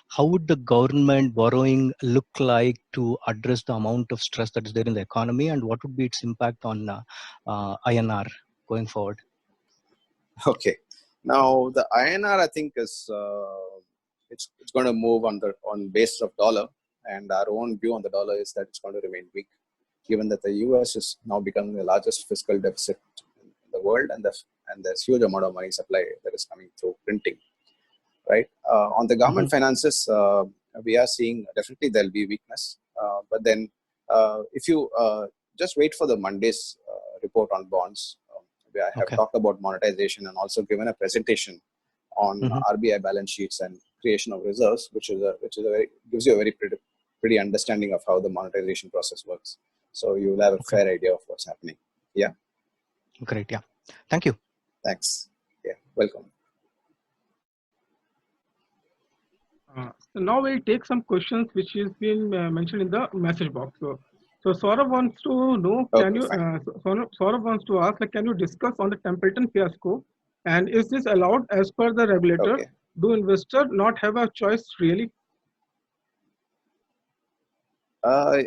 how would the government borrowing look like to address the amount of stress that is there in the economy, and what would be its impact on INR going forward? Okay. Now the INR, I think, is it's going to move on basis of dollar, and our own view on the dollar is that it's going to remain weak, given that the US is now becoming the largest fiscal deficit in the world, and there's huge amount of money supply that is coming through printing, right? On the government finances, we are seeing definitely there'll be weakness, but then if you just wait for the Monday's report on bonds, I have talked about monetization and also given a presentation on RBI balance sheets and creation of reserves, which gives you a very pretty understanding of how the monetization process works. So you will have a fair idea of what's happening. Yeah. Great. Yeah. Thank you. Thanks. Yeah. Welcome. So now we'll take some questions which is been mentioned in the message box. So Saurabh wants to know, can Okay, you, fine. Saurabh wants to ask, like, can you discuss on the Templeton fiasco? And is this allowed as per the regulator? Okay. Do investor not have a choice really? Uh,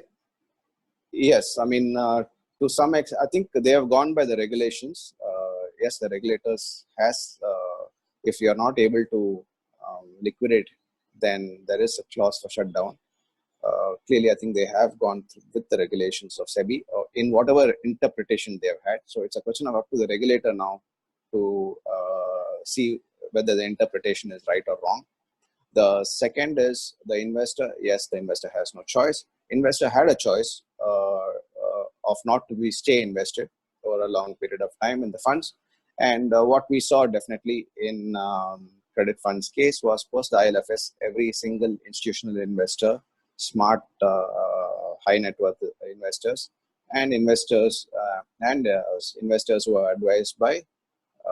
yes, I mean, to some extent, I think they have gone by the regulations. Yes, the regulators has, if you are not able to liquidate, then there is a clause for shutdown. Clearly, I think they have gone through with the regulations of SEBI in whatever interpretation they have had. So it's a question of up to the regulator now to see whether the interpretation is right or wrong. The second is the investor. Yes, the investor has no choice. Investor had a choice of not to be stay invested over a long period of time in the funds. And what we saw definitely in credit funds case was post the ILFS, every single institutional investor, smart high net worth investors, and investors who are advised by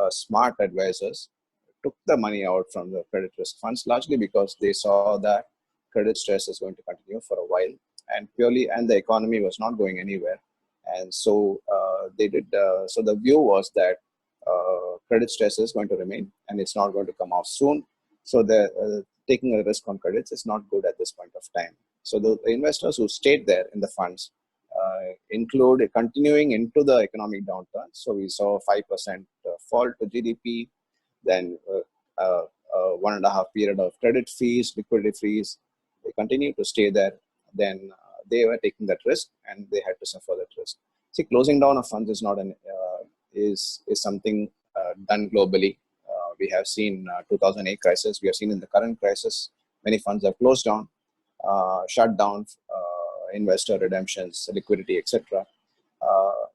smart advisors took the money out from the credit risk funds largely because they saw that credit stress is going to continue for a while and the economy was not going anywhere. And so they did. So the view was that credit stress is going to remain and it's not going to come off soon. So the taking a risk on credits is not good at this point of time. So the investors who stayed there in the funds include continuing into the economic downturn. So we saw a 5% fall to GDP, then 1.5 period of credit freeze, liquidity freeze. They continue to stay there. Then they were taking that risk and they had to suffer that risk. See, closing down of funds is not is something done globally. We have seen 2008 crisis. We have seen in the current crisis, many funds have closed down, shut down, investor redemptions, liquidity, etc.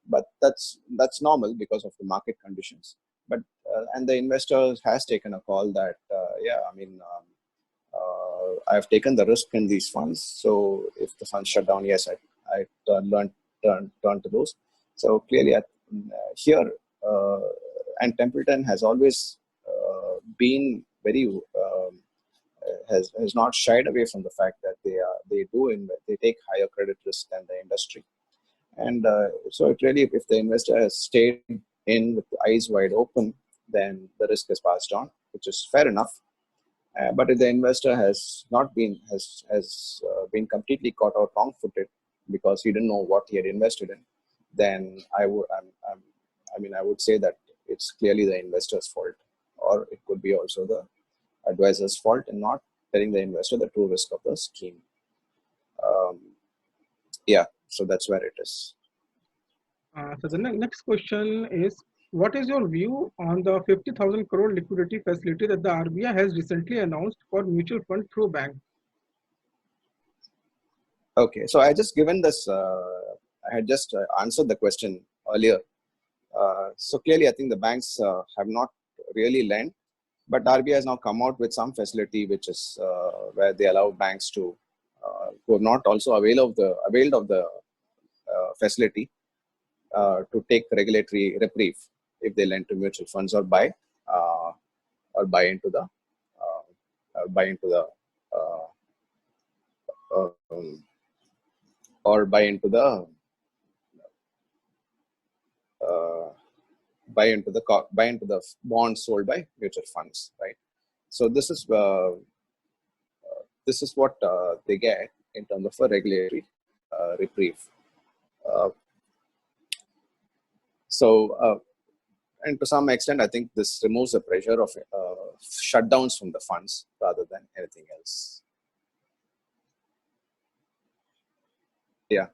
But that's normal because of the market conditions. But and the investor has taken a call that I've taken the risk in these funds. So if the funds shut down, yes, I turn to those. So clearly, here and Templeton has always been very has not shied away from the fact that they take higher credit risk than the industry. And so it really, if the investor has stayed in with the eyes wide open, then the risk is passed on, which is fair enough. But if the investor has not been been completely caught out wrong-footed because he didn't know what he had invested in, then I would say that it's clearly the investor's fault, or it could be also the advisor's fault in not telling the investor the true risk of the scheme. Yeah, so that's where it is. So the next question is, what is your view on the 50,000 crore liquidity facility that the RBI has recently announced for mutual fund through bank? Okay, so I just given this, I had just answered the question earlier. So clearly, I think the banks have not really lent, but RBI has now come out with some facility, which is where they allow banks to who have not also availed of the facility to take regulatory reprieve if they lend to mutual funds or buy into the buy into the um, or buy into the uh, buy into the bonds sold by mutual funds, right? So this is what they get in terms of a regulatory reprieve. Uh, so and to some extent, I think this removes the pressure of shutdowns from the funds rather than anything else. Yeah.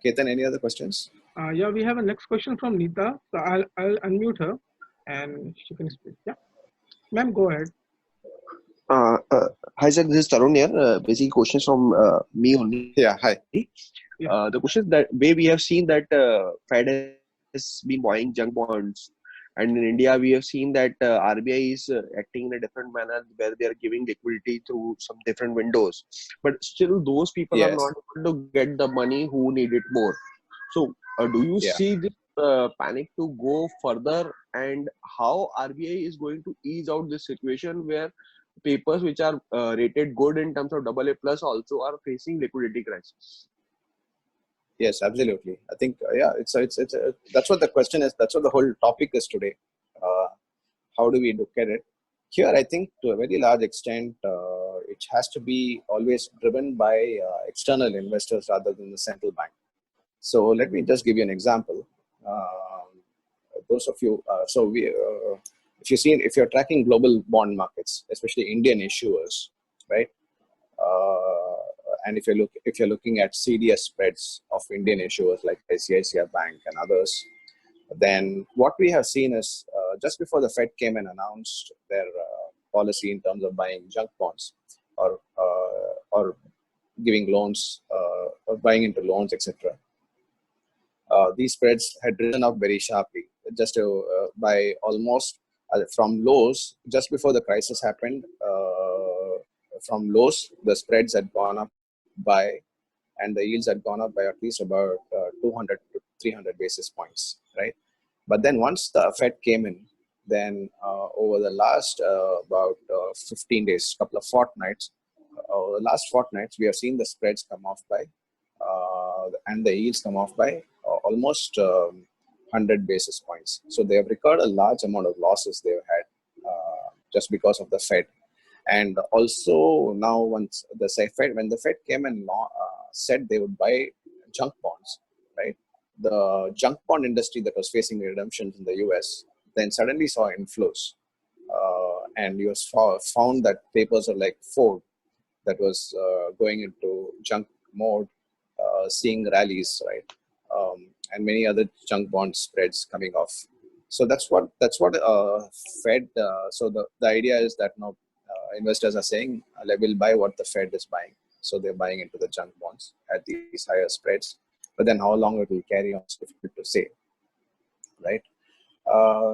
Ketan, any other questions? Yeah, we have a next question from Neeta. So I'll unmute her and she can speak. Yeah, ma'am, go ahead. Hi sir, this is Tarun here. Basically, questions from me only. Yeah, hi. The question is that way we have seen that Fed has been buying junk bonds, and in India we have seen that RBI is acting in a different manner where they are giving liquidity through some different windows. But still, those people are Yes. not able to get the money who need it more. So, do you Yeah. see this panic to go further, and how RBI is going to ease out this situation where papers which are rated good in terms of AA plus also are facing liquidity crisis. Yes, absolutely. I think yeah, it's that's what the question is. That's what the whole topic is today. Uh, how do we look at it? Here, I think to a very large extent, it has to be always driven by external investors rather than the central bank. So let me just give you an example. Those of you, if you're tracking global bond markets, especially Indian issuers, right? Uh, and if you're looking at CDS spreads of Indian issuers like ICICI Bank and others, then what we have seen is just before the Fed came and announced their policy in terms of buying junk bonds or giving loans or buying into loans, etc. These spreads had risen up very sharply, by almost from lows just before the crisis happened. From lows, the spreads had gone up by, and the yields had gone up by at least about 200 to 300 basis points, right? But then once the Fed came in, then over the last about 15 days, couple of fortnights, the last fortnights, we have seen the spreads come off by, and the yields come off by almost 100 basis points. So they have recorded a large amount of losses they've had just because of the Fed. And also now, when the Fed came and said they would buy junk bonds, right? The junk bond industry that was facing redemptions in the US then suddenly saw inflows, and you found that papers are like Ford that was going into junk mode, seeing rallies, right? And many other junk bond spreads coming off. So that's what Fed. So the idea is that now investors are saying they will buy what the Fed is buying. So they're buying into the junk bonds at these higher spreads. But then how long it will carry on is difficult to say, right?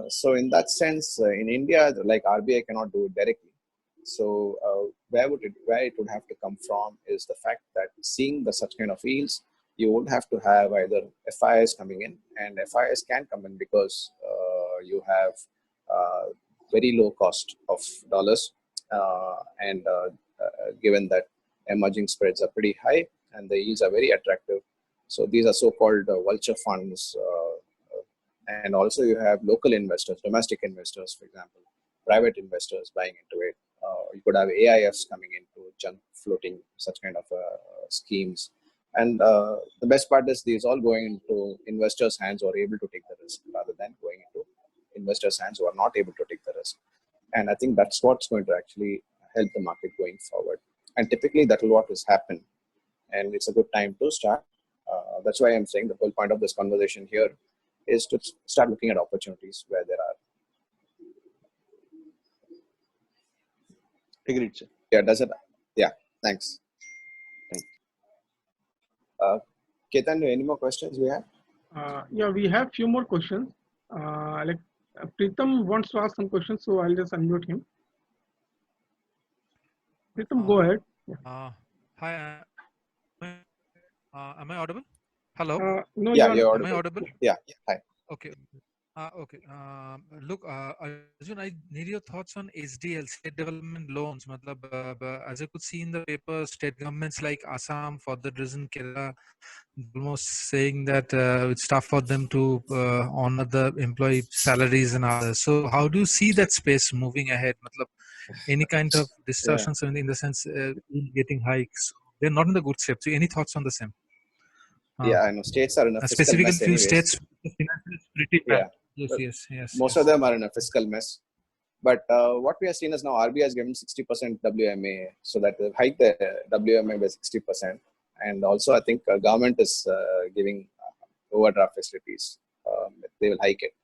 So in that sense, in India, like RBI cannot do it directly. So where it would have to come from is the fact that seeing such kind of yields, you would have to have either FIs coming in, and FIs can come in because you have very low cost of dollars, and given that emerging spreads are pretty high and the yields are very attractive. So these are so-called vulture funds, and also you have local investors, domestic investors, for example, private investors buying into it. You could have AIFs coming into junk floating such kind of schemes. And the best part is these all going into investors' hands who are able to take the risk rather than going into investors' hands who are not able to take the risk. And I think that's what's going to actually help the market going forward. And typically that will what has happened. And it's a good time to start. That's why I'm saying the whole point of this conversation here is to start looking at opportunities where there are. Agreed, sir. Yeah, does it? Yeah, thanks. Ketan, any more questions we have? Yeah, we have few more questions. Pritam wants to ask some questions, so I'll just unmute him. Pritam, go ahead. Hi, am I audible? Hello? No, Yeah, you're Am I audible. audible? Yeah, hi. Okay. Okay. Look, Arjun, I need your thoughts on SDL, state development loans. As I could see in the paper, state governments like Assam, for that reason, Kerala, almost saying that it's tough for them to honor the employee salaries and others. So how do you see that space moving ahead? Any kind of distortions in the sense getting hikes? They're not in the good shape. So any thoughts on the same? Yeah, I know states are in a fiscal Specifically, mess few anyways. states, the finance is pretty bad. Yeah. Yes. Most of them are in a fiscal mess. But what we are seeing is now RBI has given 60% WMA, so that they've hiked the WMA by 60%. And also, I think government is giving overdraft facilities. They will hike it.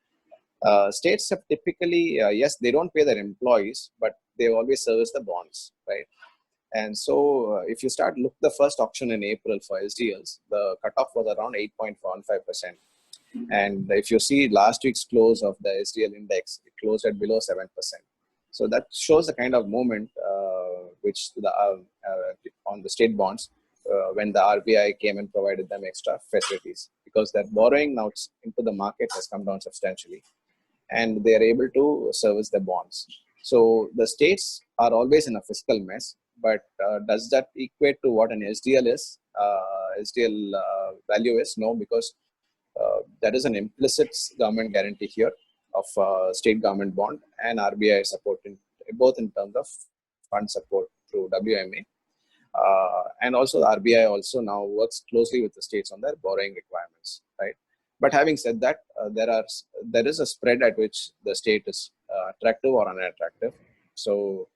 States have typically, yes, they don't pay their employees, but they always service the bonds, right? And so, if you look the first auction in April for SDLs, the cutoff was around 8.15%. And if you see last week's close of the SDL index, it closed at below 7%. So that shows the kind of movement which on the state bonds when the RBI came and provided them extra facilities, because that borrowing now into the market has come down substantially, and they are able to service the bonds. So the states are always in a fiscal mess, but does that equate to what an SDL is? SDL value is? No, because there is an implicit government guarantee here of state government bond and RBI support, both in terms of fund support through WMA. And also the RBI also now works closely with the states on their borrowing requirements, right? But having said that, there is a spread at which the state is attractive or unattractive. So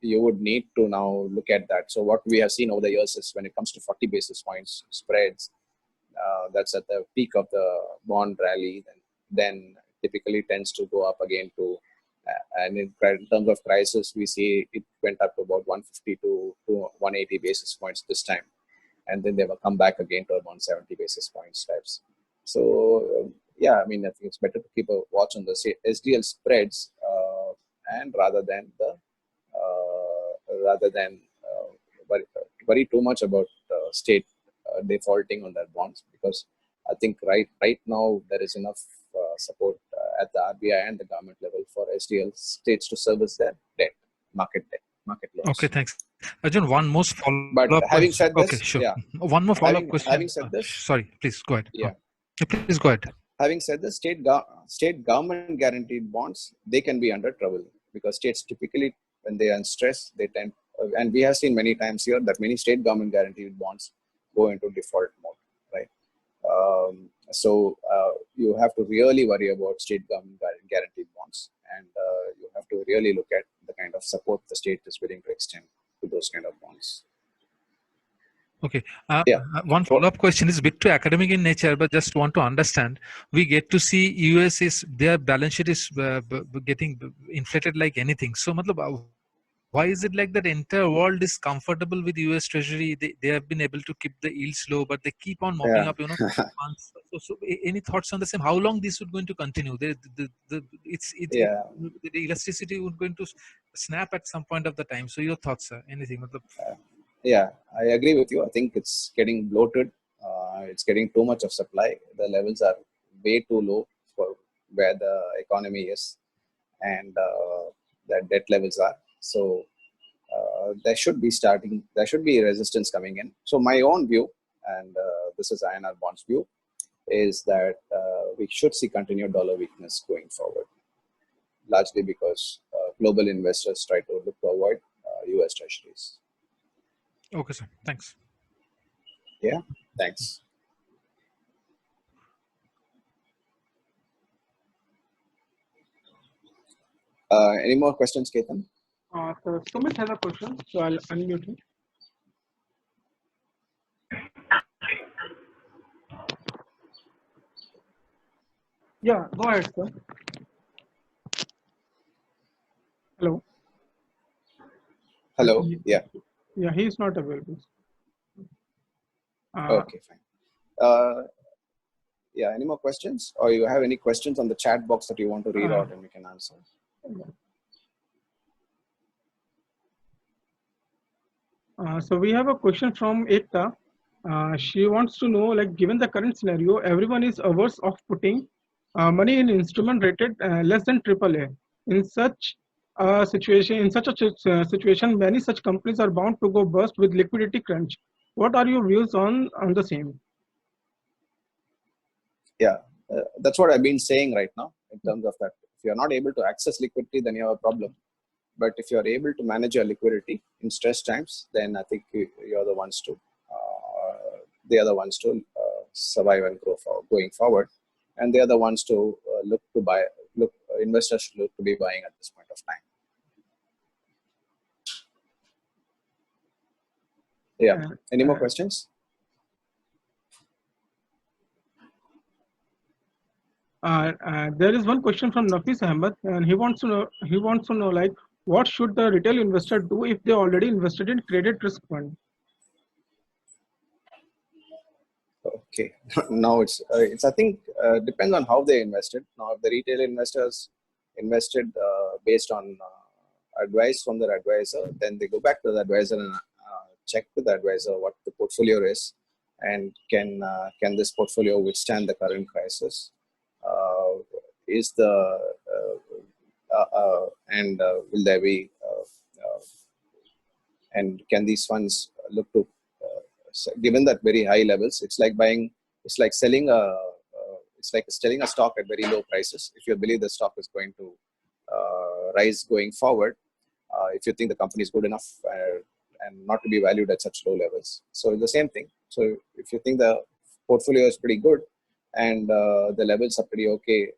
you would need to now look at that. So what we have seen over the years is when it comes to 40 basis points spreads, that's at the peak of the bond rally, then typically tends to go up again to, and in terms of crisis, we see it went up to about 150 to 180 basis points this time. And then they will come back again to 170 basis points types. So yeah, I mean, I think it's better to keep a watch on the SDL spreads and rather than worry too much about state defaulting on their bonds, because I think right now there is enough support at the RBI and the government level for SDL states to service their debt, market loans. Okay, thanks. Arjun, one more follow-up But having question. said this, Okay, sure. yeah. One more follow-up question. Having said this, sorry, please go ahead. yeah. Please go ahead. Having said this, state government guaranteed bonds, they can be under trouble because states typically, when they are in stress, they tend, and we have seen many times here that many state government guaranteed bonds go into default mode, right? So you have to really worry about state government guaranteed bonds, and you have to really look at the kind of support the state is willing to extend to those kind of bonds. Okay. One follow-up question is a bit too academic in nature, but just want to understand. We get to see US is their balance sheet is getting inflated like anything. So, why is it like that entire world is comfortable with US Treasury? They have been able to keep the yields low, but they keep on mopping up, So, any thoughts on the same? How long this would going to continue? The elasticity would going to snap at some point of the time. So, your thoughts, sir? Anything? Yeah, I agree with you. I think it's getting bloated. It's getting too much of supply. The levels are way too low for where the economy is and the debt levels are. So there should be resistance coming in. So my own view, and this is INR Bonds view, is that we should see continued dollar weakness going forward, largely because global investors try to look to avoid US treasuries. Okay, sir. Thanks. Yeah, thanks. Any more questions, Ketan? So Sumit has a question, so I'll unmute him. Yeah, go ahead, sir. Hello. Hello. Yeah. Yeah, he is not available. Okay, fine. Yeah, any more questions? Or you have any questions on the chat box that you want to read out and we can answer? So we have a question from Ekta. She wants to know, like, given the current scenario, everyone is averse of putting money in instrument rated less than AAA. In such a situation, many such companies are bound to go bust with liquidity crunch. What are your views on the same? Yeah, that's what I've been saying right now in terms of that. If you're not able to access liquidity, then you have a problem. But if you're able to manage your liquidity in stress times, then I think you're the ones to, they are the ones to survive and grow going forward. And they are the ones to look to buy, investors should look to be buying at this point of time. Yeah, any more questions? There is one question from Nafis Ahmed, and he wants to know like, what should the retail investor do if they already invested in credit risk fund? Okay, now it's I think depends on how they invested. Now, if the retail investors invested based on advice from their advisor, then they go back to the advisor and check with the advisor what the portfolio is, and can this portfolio withstand the current crisis? Is the and will there be and can these funds look to given that very high levels, it's like selling a stock at very low prices. If you believe the stock is going to rise going forward, if you think the company is good enough and not to be valued at such low levels. So it's the same thing. So if you think the portfolio is pretty good and the levels are pretty okay,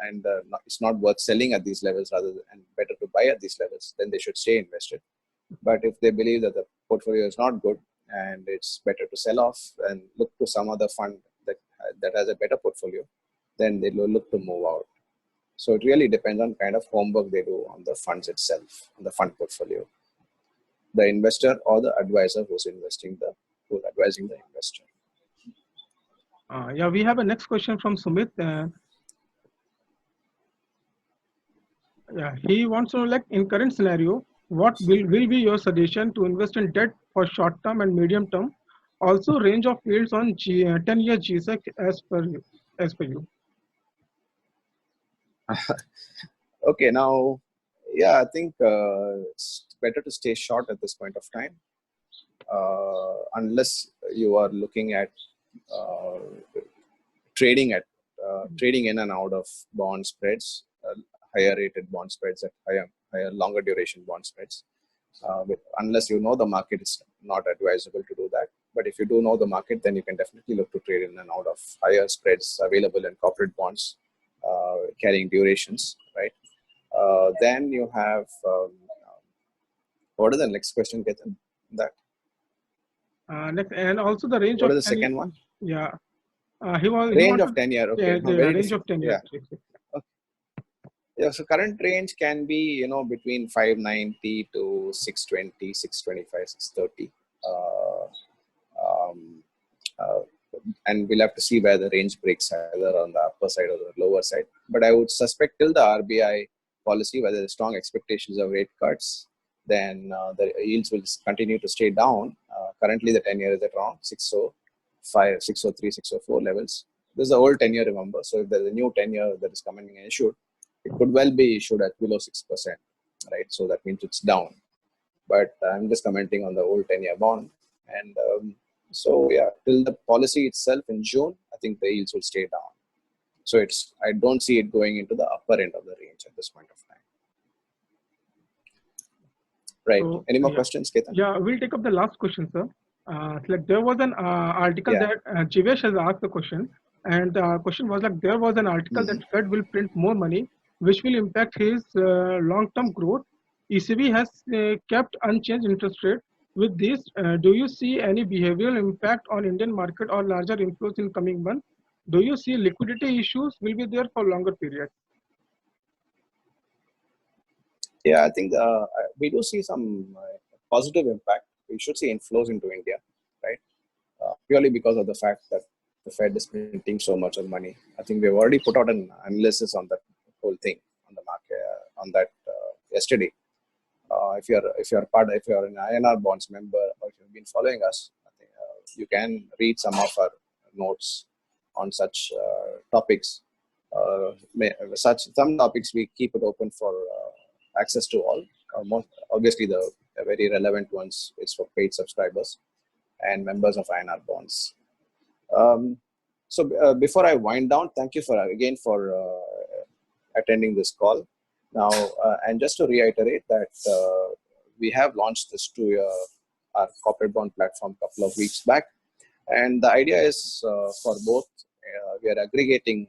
and it's not worth selling at these levels rather than, and better to buy at these levels, then they should stay invested. But if they believe that the portfolio is not good and it's better to sell off and look to some other fund that has a better portfolio, then they will look to move out. So it really depends on kind of homework they do on the funds itself, on the fund portfolio, the investor or the advisor who's advising the investor. Yeah, we have a next question from Sumit. Yeah, he wants to know, like, in current scenario, what will be your suggestion to invest in debt for short term and medium term? Also, range of yields on 10-year GSEC as per you. Okay, now, yeah, I think it's better to stay short at this point of time, unless you are looking at uh, trading in and out of bond spreads, higher rated bond spreads at higher longer duration bond spreads. Unless you know the market, is not advisable to do that. But if you do know the market, then you can definitely look to trade in and out of higher spreads available in corporate bonds carrying durations, right? Then you have what is the next question, Ketan? That Next, and also the range what of is the 10 year. second one? Yeah, he Range of wanted 10-year. Okay, no, the very range of 10 yeah. years. Yeah, so current range can be, between 590 to 620, 625, 630. Um, uh, and we'll have to see where the range breaks, either on the upper side or the lower side. But I would suspect till the RBI policy, whether there's strong expectations of rate cuts, then the yields will continue to stay down. Currently, the 10-year is at around 605, 603, 604 levels. This is the old 10-year, remember. So if there's a new 10-year that is coming and issued, it could well be issued at below 6%, right? So that means it's down. But I'm just commenting on the old 10-year bond. And so, yeah, till the policy itself in June, I think the yields will stay down. So I don't see it going into the upper end of the range at this point of time. Right. So, any more yeah. questions, Ketan? Yeah, we'll take up the last question, sir. Like, there was an article Yeah. that Jivesh has asked the question, and the question was like, there was an article that Fed will print more money, which will impact his long-term growth. ECB has kept unchanged interest rate. With this, do you see any behavioral impact on Indian market or larger inflows in coming months? Do you see liquidity issues will be there for longer period? Yeah, I think we do see some positive impact. We should see inflows into India, right? Purely because of the fact that the Fed is printing so much of money. I think we've already put out an analysis on that whole thing on the market on that yesterday. If you're an INR bonds member or if you've been following us, I think, you can read some of our notes on such topics. Some topics we keep it open for access to all. Obviously, the very relevant ones is for paid subscribers and members of INR bonds. So before I wind down, thank you again for attending this call. Now, and just to reiterate that we have launched this to our corporate bond platform a couple of weeks back. And the idea is for both, we are aggregating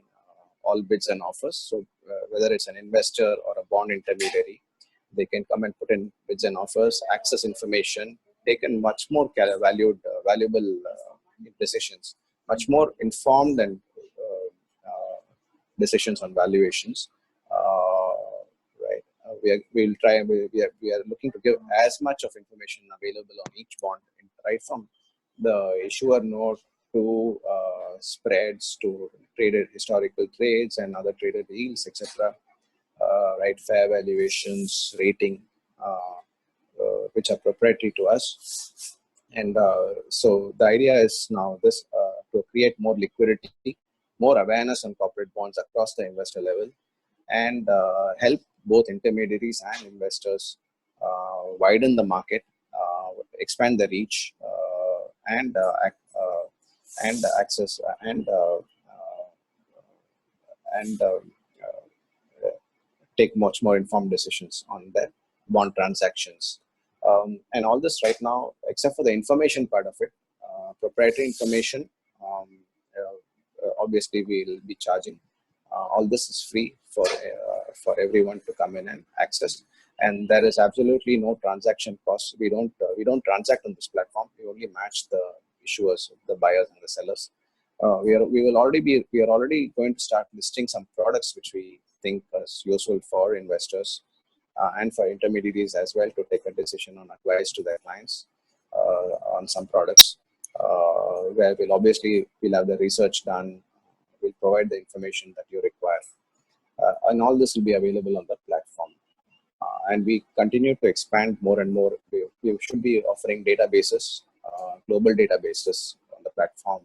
all bids and offers. So whether it's an investor or a bond intermediary, they can come and put in bids and offers, access information, take in much more valuable decisions, much more informed and decisions on valuations. Right. We are looking to give as much of information available on each bond, right from the issuer note to spreads to traded historical trades and other traded yields, etc. Right, fair valuations, rating, which are proprietary to us. And so the idea is now this to create more liquidity, more awareness on corporate bonds across the investor level, and help both intermediaries and investors widen the market, expand the reach, and access and take much more informed decisions on their bond transactions. And all this right now, except for the information part of it, proprietary information, obviously we'll be charging. All this is free for everyone to come in and access, and there is absolutely no transaction cost. We don't transact on this platform. We only match the issuers, the buyers and the sellers. We are already going to start listing some products which we think is useful for investors and for intermediaries as well to take a decision on advice to their clients on some products, where we'll have the research done. We'll provide the information that you require, and all this will be available on the platform. And we continue to expand more and more. We should be offering databases, global databases on the platform,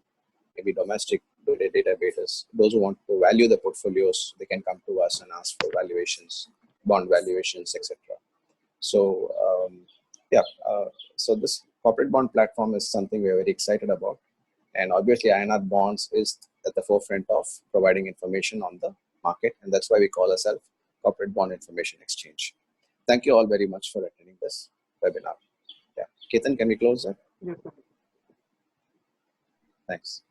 maybe domestic databases. Those who want to value the portfolios, they can come to us and ask for valuations, bond valuations, etc. So so this corporate bond platform is something we are very excited about, and obviously INR bonds is at the forefront of providing information on the market, and that's why we call ourselves Corporate Bond Information Exchange. Thank you all very much for attending this webinar. Yeah, Ketan, can we close that? Yes, sir. Thanks.